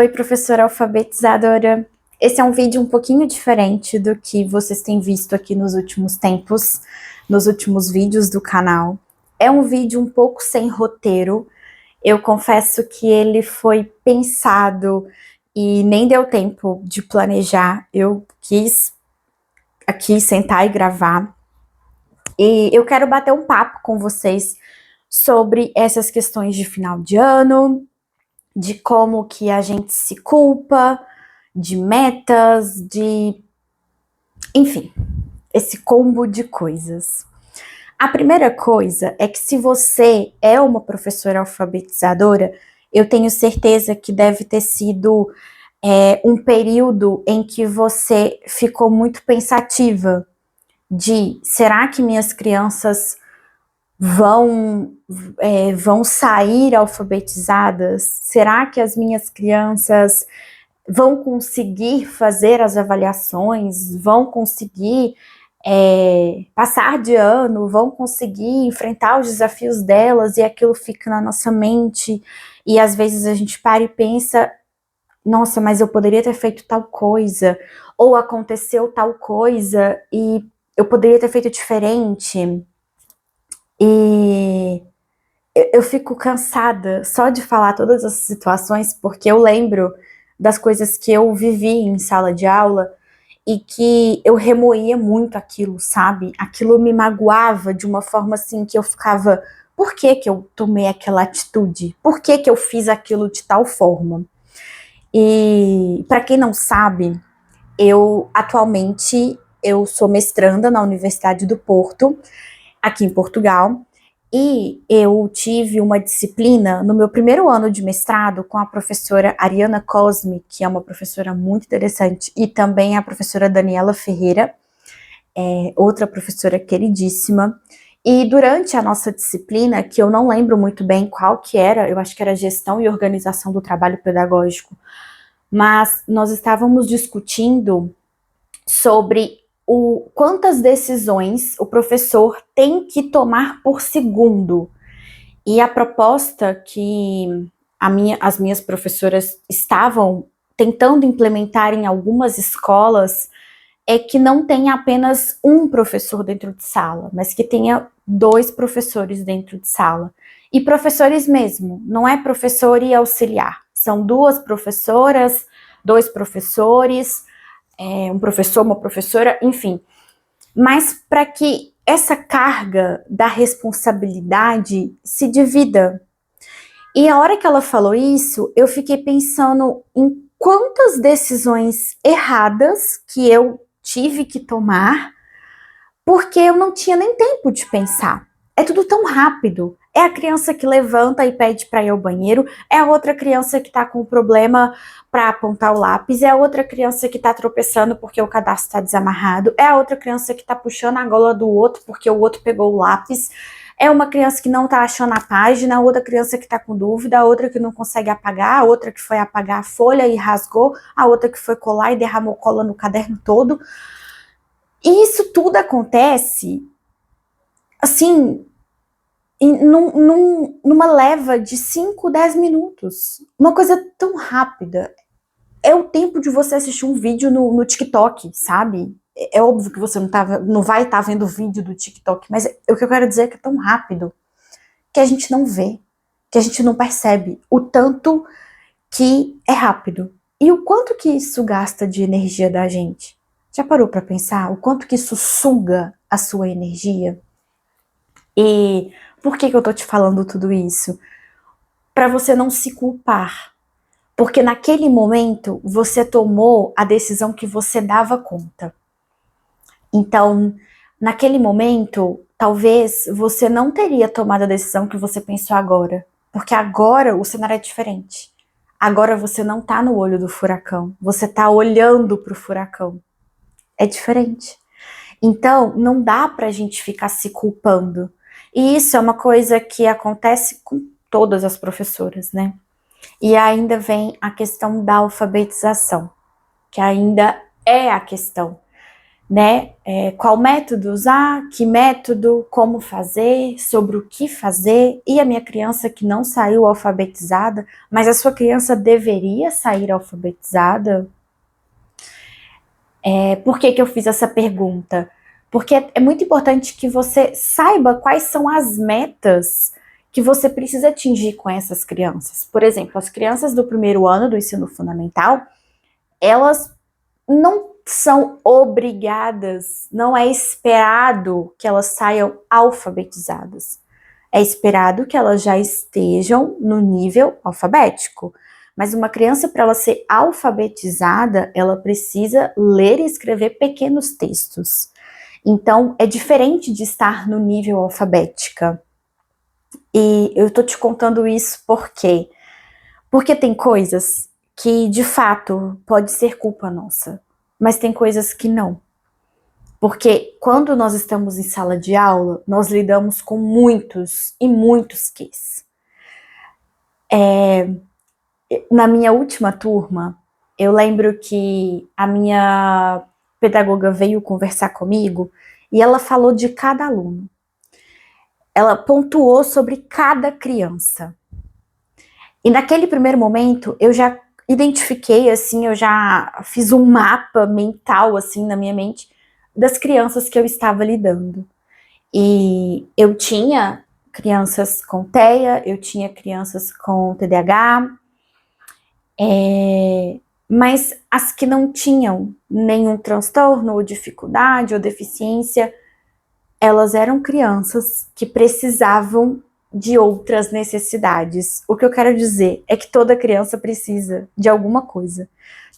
Oi, professora alfabetizadora. Esse é um vídeo um pouquinho diferente do que vocês têm visto aqui nos últimos tempos, nos últimos vídeos do canal. É um vídeo um pouco sem roteiro. Eu confesso que ele foi pensado e nem deu tempo de planejar. Eu quis aqui sentar e gravar. E eu quero bater um papo com vocês sobre essas questões de final de ano, de como que a gente se culpa, de metas, enfim, esse combo de coisas. A primeira coisa é que se você é uma professora alfabetizadora, eu tenho certeza que deve ter sido um período em que você ficou muito pensativa de, será que minhas crianças vão sair alfabetizadas? Será que as minhas crianças vão conseguir fazer as avaliações, vão conseguir passar de ano, vão conseguir enfrentar os desafios delas, e aquilo fica na nossa mente, e às vezes a gente para e pensa, nossa, mas eu poderia ter feito tal coisa, ou aconteceu tal coisa, e eu poderia ter feito diferente. E eu fico cansada só de falar todas essas situações, porque eu lembro das coisas que eu vivi em sala de aula e que eu remoía muito aquilo, sabe? Aquilo me magoava de uma forma assim que eu ficava, por que que eu tomei aquela atitude? Por que que eu fiz aquilo de tal forma? E para quem não sabe, eu sou mestranda na Universidade do Porto, aqui em Portugal, e eu tive uma disciplina no meu primeiro ano de mestrado com a professora Ariana Cosme, que é uma professora muito interessante, e também a professora Daniela Ferreira, outra professora queridíssima. E durante a nossa disciplina, que eu não lembro muito bem qual que era, eu acho que era gestão e organização do trabalho pedagógico, mas nós estávamos discutindo sobre quantas decisões o professor tem que tomar por segundo. E a proposta que as minhas professoras estavam tentando implementar em algumas escolas é que não tenha apenas um professor dentro de sala, mas que tenha 2 professores dentro de sala. E professores mesmo, não é professor e auxiliar. São 2 professoras, 2 professores, um professor, uma professora, enfim. Mas para que essa carga da responsabilidade se divida. E a hora que ela falou isso, eu fiquei pensando em quantas decisões erradas que eu tive que tomar, porque eu não tinha nem tempo de pensar. É tudo tão rápido. É a criança que levanta e pede para ir ao banheiro, é a outra criança que está com problema para apontar o lápis, é a outra criança que está tropeçando porque o cadastro está desamarrado, é a outra criança que está puxando a gola do outro porque o outro pegou o lápis, é uma criança que não está achando a página, a outra criança que está com dúvida, a outra que não consegue apagar, a outra que foi apagar a folha e rasgou, a outra que foi colar e derramou cola no caderno todo. E isso tudo acontece, assim, numa leva de 5, 10 minutos. Uma coisa tão rápida. É o tempo de você assistir um vídeo no TikTok, sabe? É óbvio que você não vai estar vendo o vídeo do TikTok, mas o que eu quero dizer é que é tão rápido que a gente não vê, que a gente não percebe o tanto que é rápido. E o quanto que isso gasta de energia da gente? Já parou para pensar o quanto que isso suga a sua energia? E por que eu tô te falando tudo isso? Para você não se culpar. Porque naquele momento você tomou a decisão que você dava conta. Então, naquele momento, talvez você não teria tomado a decisão que você pensou agora. Porque agora o cenário é diferente. Agora você não tá no olho do furacão. Você tá olhando pro furacão. É diferente. Então, não dá pra gente ficar se culpando. E isso é uma coisa que acontece com todas as professoras, né? E ainda vem a questão da alfabetização, que ainda é a questão. né? Qual método usar, que método, como fazer, sobre o que fazer. E a minha criança que não saiu alfabetizada, mas a sua criança deveria sair alfabetizada? Por que que eu fiz essa pergunta? Porque é muito importante que você saiba quais são as metas que você precisa atingir com essas crianças. Por exemplo, as crianças do primeiro ano do ensino fundamental, elas não são obrigadas, não é esperado que elas saiam alfabetizadas. É esperado que elas já estejam no nível alfabético. Mas uma criança, para ela ser alfabetizada, ela precisa ler e escrever pequenos textos. Então, é diferente de estar no nível alfabética. E eu tô te contando isso porque tem coisas que, de fato, pode ser culpa nossa, mas tem coisas que não. Porque quando nós estamos em sala de aula, nós lidamos com muitos e muitos ques. Na minha última turma, eu lembro que a minha pedagoga veio conversar comigo e ela falou de cada aluno. Ela pontuou sobre cada criança. E naquele primeiro momento, eu já identifiquei, assim, eu já fiz um mapa mental, assim, na minha mente, das crianças que eu estava lidando. E eu tinha crianças com TEA, eu tinha crianças com TDAH, mas as que não tinham nenhum transtorno, ou dificuldade, ou deficiência, elas eram crianças que precisavam de outras necessidades. O que eu quero dizer é que toda criança precisa de alguma coisa.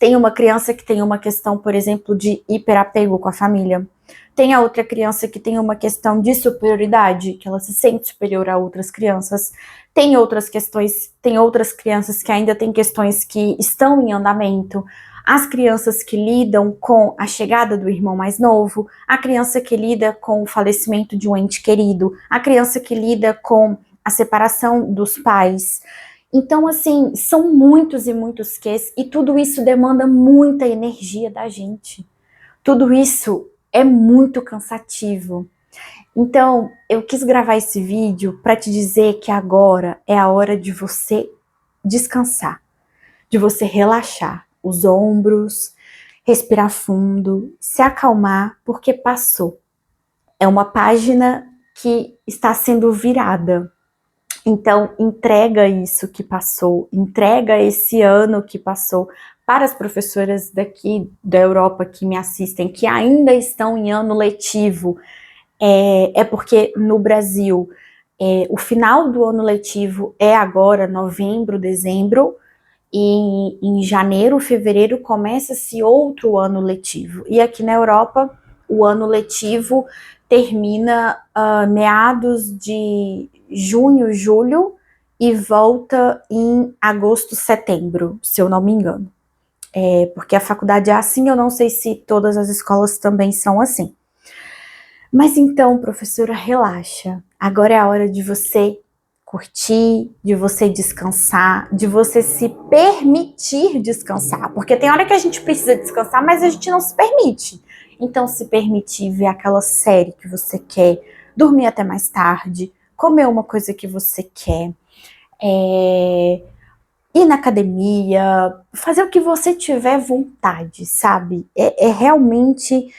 Tem uma criança que tem uma questão, por exemplo, de hiperapego com a família. Tem a outra criança que tem uma questão de superioridade, que ela se sente superior a outras crianças. Tem outras questões, tem outras crianças que ainda têm questões que estão em andamento. As crianças que lidam com a chegada do irmão mais novo, a criança que lida com o falecimento de um ente querido, a criança que lida com a separação dos pais. Então, assim, são muitos e muitos ques, e tudo isso demanda muita energia da gente. Tudo isso é muito cansativo. Então, eu quis gravar esse vídeo para te dizer que agora é a hora de você descansar, de você relaxar os ombros, respirar fundo, se acalmar, porque passou. É uma página que está sendo virada. Então, entrega isso que passou, entrega esse ano que passou para as professoras daqui da Europa que me assistem, que ainda estão em ano letivo. Porque no Brasil, o final do ano letivo é agora, novembro, dezembro, e em janeiro, fevereiro, começa-se outro ano letivo. E aqui na Europa, o ano letivo termina meados de junho, julho, e volta em agosto, setembro, se eu não me engano. Porque a faculdade é assim, eu não sei se todas as escolas também são assim. Mas então, professora, relaxa. Agora é a hora de você curtir, de você descansar, de você se permitir descansar. Porque tem hora que a gente precisa descansar, mas a gente não se permite. Então, se permitir ver aquela série que você quer, dormir até mais tarde, comer uma coisa que você quer, ir na academia, fazer o que você tiver vontade, sabe? É realmente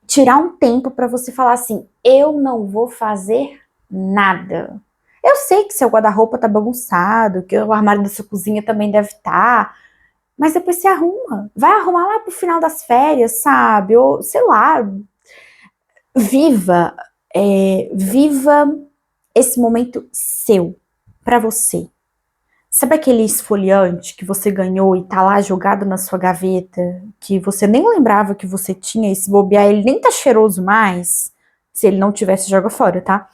tirar um tempo para você falar assim, eu não vou fazer nada. Eu sei que seu guarda-roupa tá bagunçado, que o armário da sua cozinha também deve estar, mas depois você arruma. Vai arrumar lá pro final das férias, sabe? Ou, sei lá, viva, viva esse momento seu, para você. Sabe aquele esfoliante que você ganhou e tá lá jogado na sua gaveta, que você nem lembrava que você tinha, e se bobear ele nem tá cheiroso mais? Se ele não tivesse, joga fora, tá?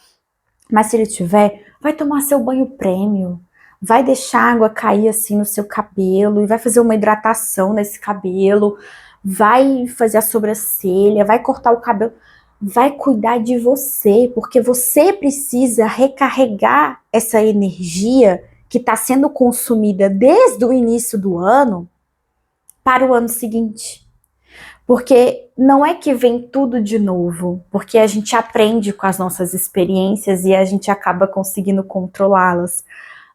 Mas se ele tiver, vai tomar seu banho prêmio, vai deixar a água cair assim no seu cabelo, e vai fazer uma hidratação nesse cabelo, vai fazer a sobrancelha, vai cortar o cabelo, vai cuidar de você, porque você precisa recarregar essa energia que está sendo consumida desde o início do ano para o ano seguinte. Porque não é que vem tudo de novo, porque a gente aprende com as nossas experiências e a gente acaba conseguindo controlá-las.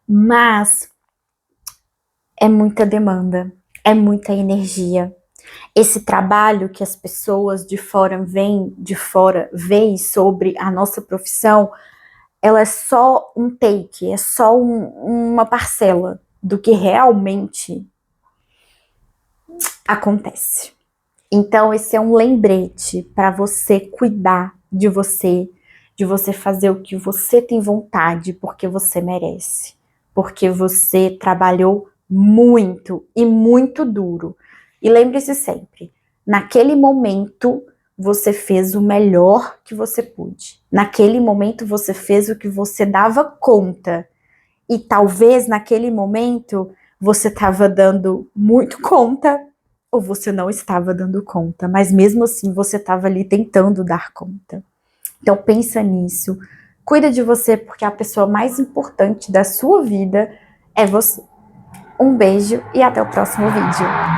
Mas é muita demanda, é muita energia. Esse trabalho que as pessoas veem sobre a nossa profissão, ela é só um take, é só uma parcela do que realmente acontece. Então, esse é um lembrete para você cuidar de você fazer o que você tem vontade, porque você merece, porque você trabalhou muito e muito duro. E lembre-se sempre, naquele momento você fez o melhor que você pôde. Naquele momento você fez o que você dava conta. E talvez naquele momento você estava dando muito conta ou você não estava dando conta, mas mesmo assim você estava ali tentando dar conta. Então pensa nisso, cuida de você porque a pessoa mais importante da sua vida é você. Um beijo e até o próximo vídeo.